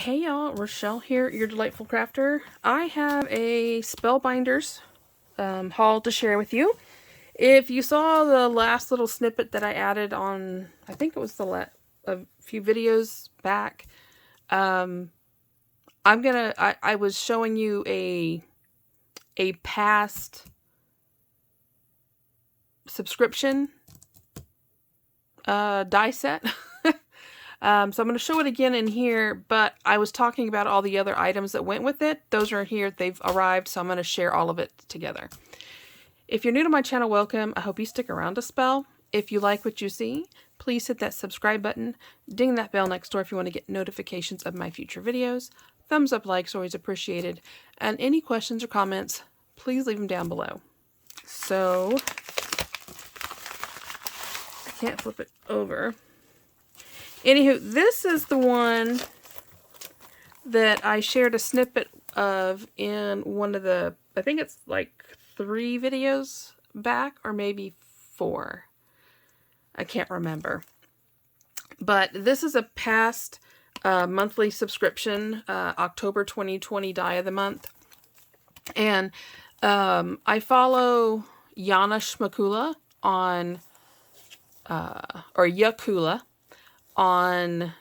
Hey y'all, Rochelle here, your delightful crafter. I have a Spellbinders haul to share with you. If you saw the last little snippet that I added on, I think it was a few videos back, I was showing you a past subscription die set. So I'm going to show it again in here, but I was talking about all the other items that went with it. Those are here. They've arrived, so I'm going to share all of it together. If you're new to my channel, welcome. I hope you stick around to spell. If you like what you see, please hit that subscribe button. Ding that bell next door if you want to get notifications of my future videos. Thumbs up, likes, always appreciated. And any questions or comments, please leave them down below. So, I can't flip it over. Anywho, this is the one that I shared a snippet of in one of the, I think it's like 3 videos back, or maybe 4. I can't remember. But this is a past monthly subscription, October 2020 Die of the Month. And I follow Yana Shmakula on, or Yakula, on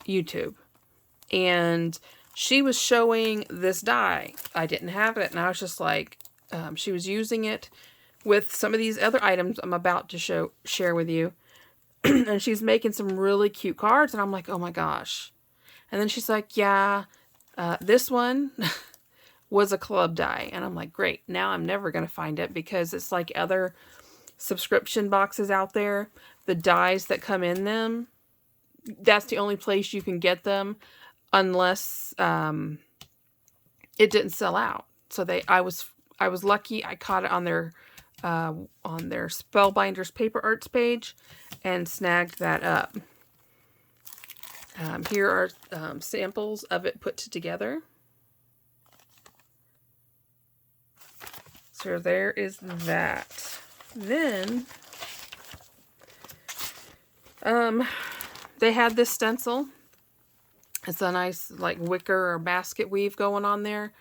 YouTube, and she was showing this die. I didn't have it, and I was just like, she was using it with some of these other items I'm about to share with you, and she's making some really cute cards, and I'm like, oh my gosh. And then she's like, yeah, this one was a club die, and I'm like, great, now I'm never going to find it, because it's like other subscription boxes out there, the dies that come in them, that's the only place you can get them, unless it didn't sell out. So I was lucky. I caught it on their Spellbinders paper arts page and snagged that up. Here are samples of it put together. So there is that. Then they had this stencil. It's a nice like wicker or basket weave going on there.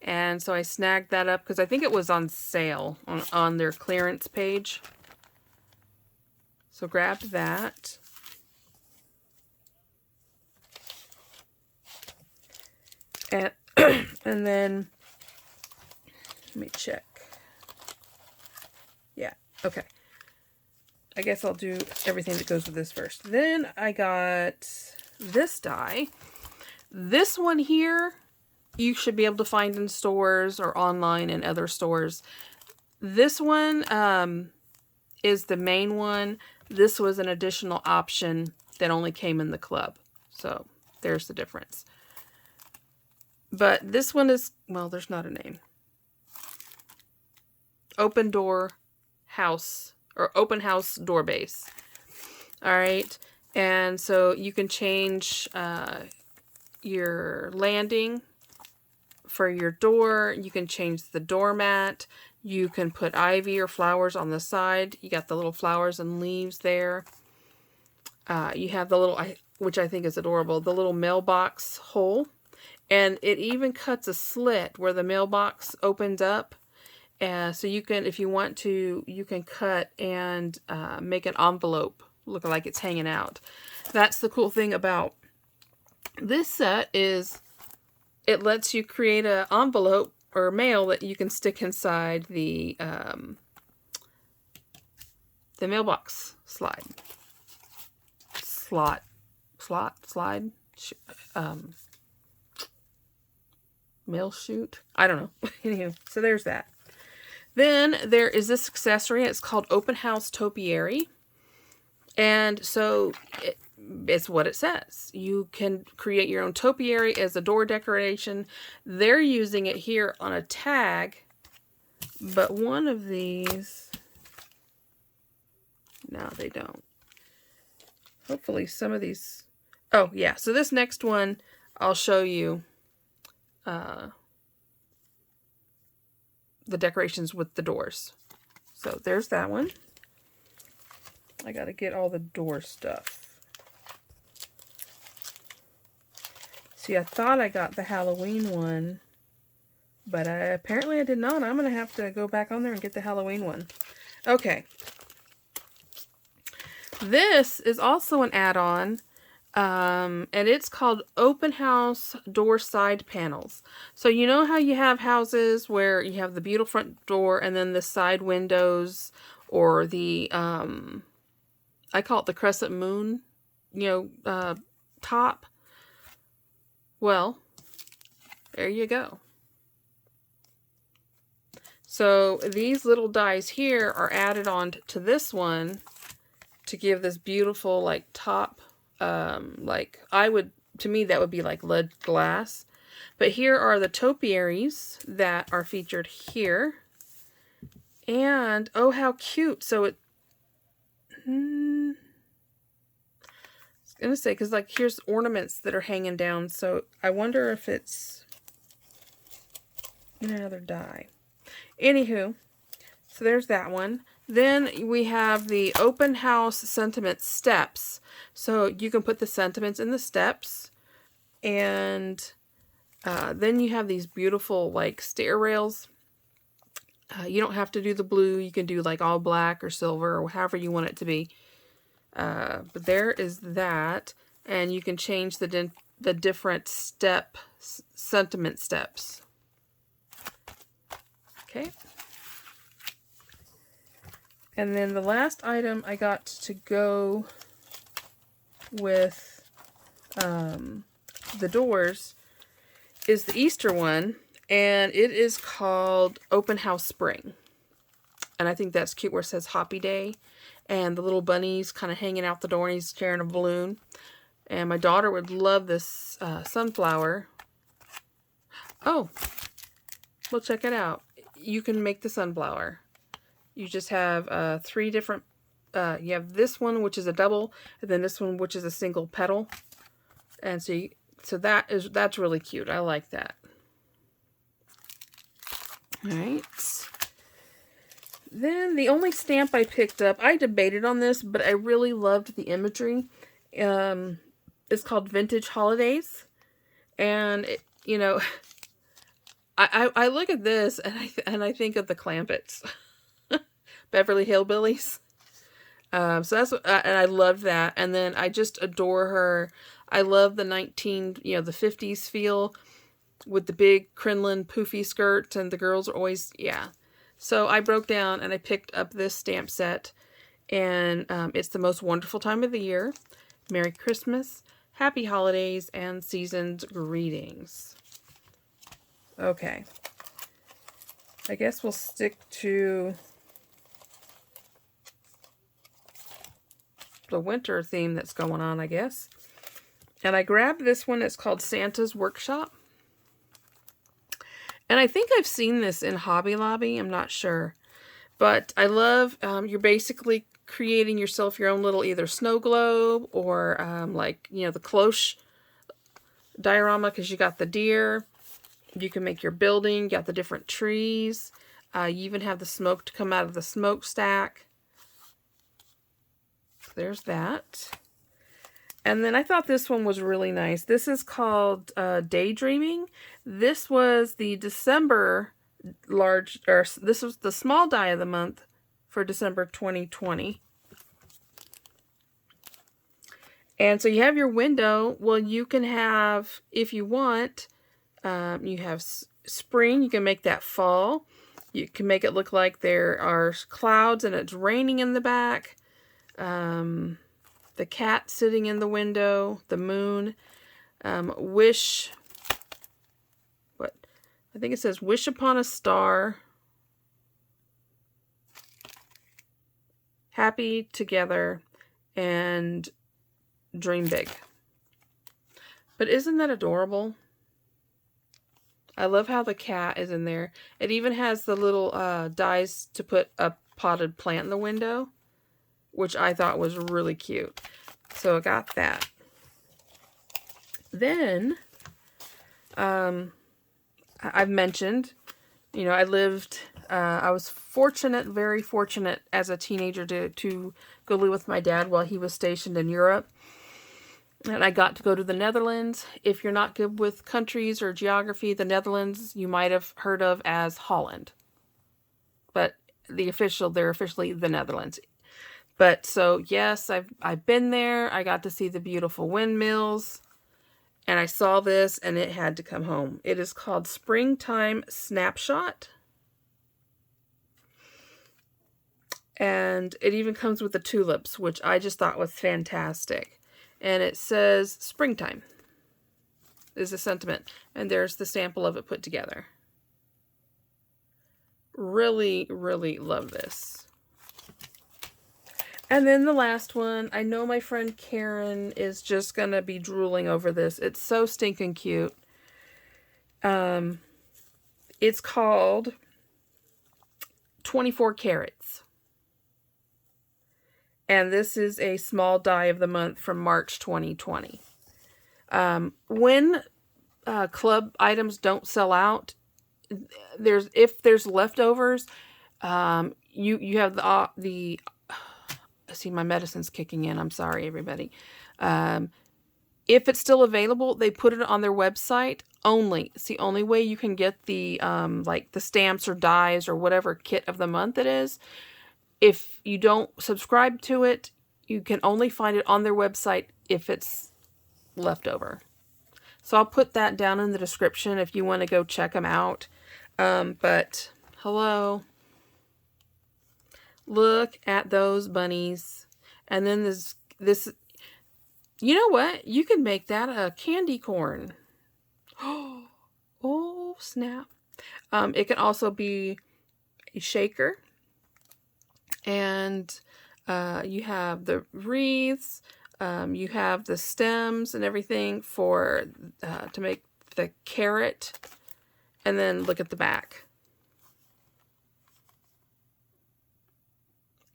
And so I snagged that up because I think it was on sale on their clearance page. So grabbed that. And, and then, let me check. Yeah, okay. I guess I'll do everything that goes with this first. Then I got this die. This one here, you should be able to find in stores or online in other stores. This one is the main one. This was an additional option that only came in the club. So there's the difference. But this one is, well, there's not a name. Open door house. Or open house door base. Alright, and so you can change your landing for your door. You can change the doormat. You can put ivy or flowers on the side. You got the little flowers and leaves there. You have the little, which I think is adorable, the little mailbox hole. And it even cuts a slit where the mailbox opens up. So you can, if you want to, you can cut and make an envelope look like it's hanging out. That's the cool thing about this set, is it lets you create an envelope or mail that you can stick inside the mailbox slide. Mail chute. I don't know. Anywho, so there's that. Then there is this accessory. It's called Open House Topiary. And so it's what it says. You can create your own topiary as a door decoration. They're using it here on a tag. But one of these, no, they don't. Hopefully some of these, oh yeah. So this next one, I'll show you the decorations with the doors. So there's that one. I gotta get all the door stuff. See, I thought I got the Halloween one, but apparently I did not. I'm going to have to go back on there and get the Halloween one. Okay. This is also an add-on, and it's called Open House Door Side Panels. So you know how you have houses where you have the beautiful front door and then the side windows, or the, I call it the crescent moon, top? Well, there you go. So these little dies here are added on to this one to give this beautiful, like, top, to me that would be like lead glass. But here are the topiaries that are featured here. And, oh, how cute. So it, I was going to say, because, like, here's ornaments that are hanging down. So I wonder if it's in another die. Anywho, so there's that one. Then we have the Open House Sentiment Steps. So you can put the sentiments in the steps. And then you have these beautiful, like, stair rails. You don't have to do the blue. You can do, like, all black or silver or however you want it to be. But there is that. And you can change the different sentiment steps. Okay. And then the last item I got to go with the doors is the Easter one, and it is called Open House Spring. And I think that's cute where it says Hoppy Day, and the little bunny's kind of hanging out the door, and he's carrying a balloon. And my daughter would love this sunflower. Oh, well, check it out. You can make the sunflower. You just have 3 different, you have this one, which is a double, and then this one, which is a single petal. And so that's really cute. I like that. All right. Then the only stamp I picked up, I debated on this, but I really loved the imagery. It's called Vintage Holidays. And, I look at this and I think of the Clampetts. Beverly Hillbillies. So that's what, and I love that. And then I just adore her. I love the the 50s feel with the big crinoline poofy skirt, and the girls are always, yeah. So I broke down and I picked up this stamp set, and it's the most wonderful time of the year. Merry Christmas, Happy Holidays, and Season's Greetings. Okay. I guess we'll stick to the winter theme that's going on, I guess. And I grabbed this one. It's called Santa's Workshop. And I think I've seen this in Hobby Lobby. I'm not sure. But I love, you're basically creating yourself your own little either snow globe or the cloche diorama, because you got the deer. You can make your building. You got the different trees. You even have the smoke to come out of the smokestack. There's that. And then I thought this one was really nice. This is called Daydreaming. This was the December this was the small die of the month for December 2020. And so you have your window. Well, you can have, if you want, you have spring. You can make that fall. You can make it look like there are clouds and it's raining in the back. The cat sitting in the window, the moon, wish, I think it says wish upon a star, happy together, and dream big. But isn't that adorable? I love how the cat is in there. It even has the little dies to put a potted plant in the window, which I thought was really cute. So I got that. Then, I've mentioned, I lived, I was fortunate, very fortunate as a teenager to go live with my dad while he was stationed in Europe. And I got to go to the Netherlands. If you're not good with countries or geography, the Netherlands you might have heard of as Holland. But they're officially the Netherlands. But so yes, I've been there. I got to see the beautiful windmills. And I saw this and it had to come home. It is called Springtime Snapshot. And it even comes with the tulips, which I just thought was fantastic. And it says springtime is a sentiment. And there's the sample of it put together. Really, really love this. And then the last one, I know my friend Karen is just going to be drooling over this. It's so stinking cute. It's called 24 Carats. And this is a small die of the month from March 2020. When club items don't sell out, if there's leftovers, you have the see, my medicine's kicking in. I'm sorry, everybody. If it's still available, they put it on their website only. It's the only way you can get the like the stamps or dies or whatever kit of the month it is. If you don't subscribe to it, you can only find it on their website if it's left over. So I'll put that down in the description if you want to go check them out. But hello. Look at those bunnies. And then this, you know what? You can make that a candy corn. Oh, snap. It can also be a shaker. And you have the wreaths. You have the stems and everything for to make the carrot. And then look at the back.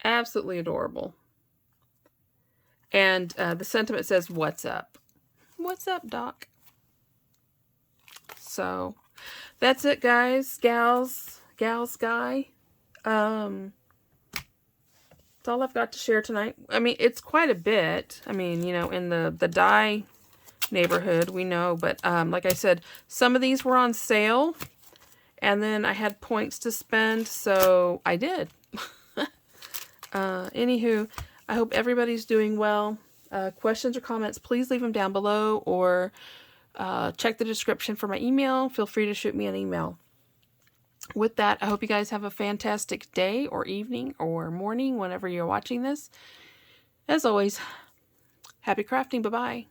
Absolutely adorable. And the sentiment says, "What's up?" What's up, Doc? So that's it, guys, gals, guy. That's all I've got to share tonight. I mean, it's quite a bit. I mean, you know, in the die neighborhood, we know. But like I said, some of these were on sale. And then I had points to spend, so I did. Anywho, I hope everybody's doing well. Questions or comments, please leave them down below. Or check the description for my email. Feel free to shoot me an email. With that, I hope you guys have a fantastic day or evening or morning whenever you're watching this. As always, happy crafting. Bye-bye.